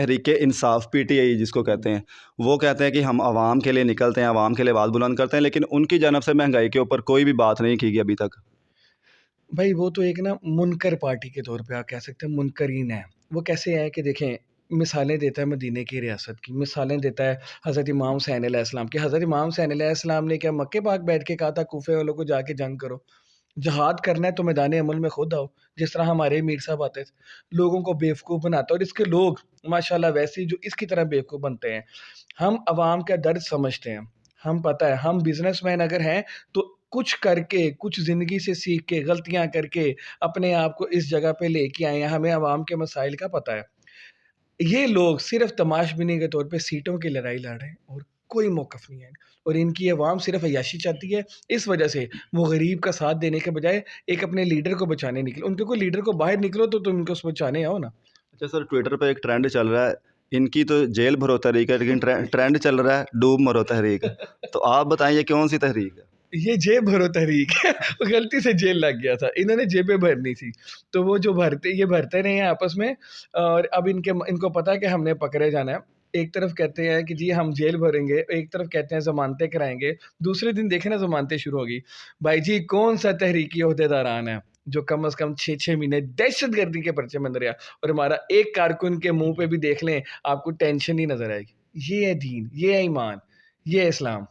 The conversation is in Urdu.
Tehreek Insaf P T I جس کو کہتے ہیں، وہ کہتے ہیں کہ ہم عوام کے لیے نکلتے ہیں، عوام کے لیے آواز بلند کرتے ہیں، لیکن ان کی جانب سے مہنگائی کے اوپر کوئی بھی بات نہیں کی گئی ابھی تک۔ بھائی وہ تو ایک نا منکر پارٹی کے طور پہ آپ کہہ سکتے ہیں، منکرین ہے وہ۔ کیسے ہے کہ دیکھیں، مثالیں دیتا ہے مدینے کی ریاست کی، مثالیں دیتا ہے حضرت امام حسین علیہ السلام کی۔ حضرت امام حسین علیہ السلام نے کیا مکے پاک بیٹھ کے کہا تھا کوفے والوں کو جا کے جنگ کرو؟ جہاد کرنا ہے تو میدان عمل میں خود آؤ، جس طرح ہمارے امیر صاحب آتے تھے، لوگوں کو بیوقوف بناتا، اور اس کے لوگ ماشاءاللہ ویسے ہی جو اس کی طرح بیوقوف بنتے ہیں۔ ہم عوام کا درد سمجھتے ہیں، ہم پتہ ہے ہم بزنس مین اگر ہیں تو کچھ کر کے، کچھ زندگی سے سیکھ کے، غلطیاں کر کے اپنے آپ کو اس جگہ پہ لے کے آئے ہیں، ہمیں عوام کے مسائل کا پتہ ہے۔ یہ لوگ صرف تماش بینی کے طور پہ سیٹوں کی لڑائی لڑ رہے ہیں اور کوئی موقف نہیں ہے، اور ان کی عوام صرف عیاشی چاہتی ہے۔ اس وجہ سے وہ غریب کا ساتھ دینے کے بجائے ایک اپنے لیڈر کو بچانے نکلے۔ ان کے کوئی لیڈر کو باہر نکلو تو تم ان کو بچانے آؤ نا۔ اچھا سر، ٹویٹر پہ ایک ٹرینڈ چل رہا ہے، ان کی تو جیل بھرو تحریک ہے، لیکن ٹرینڈ چل رہا ہے ڈوب مرو تحریک۔ تو آپ بتائیں یہ کون سی تحریک ہے؟ یہ جیب بھرو تحریک ہے، غلطی سے جیل لگ گیا تھا، انہوں نے جیبیں بھرنی تھی تو وہ جو بھرتے رہے ہیں آپس میں، اور اب ان کو پتا ہے کہ ہم نے پکڑے جانا ہے۔ ایک طرف کہتے ہیں کہ جی ہم جیل بھریں گے، ایک طرف کہتے ہیں ضمانتیں کرائیں گے، دوسرے دن دیکھیں نا ضمانتیں شروع ہوگی۔ بھائی جی کون سا تحریکی عہدیداران ہے جو کم از کم 6 مہینے دہشت گردی کے پرچے میں اندر رہا، اور ہمارا ایک کارکن کے منہ پہ بھی دیکھ لیں آپ کو ٹینشن ہی نظر آئے گی۔ یہ ہے دین، یہ ہے ایمان، یہ ہے اسلام۔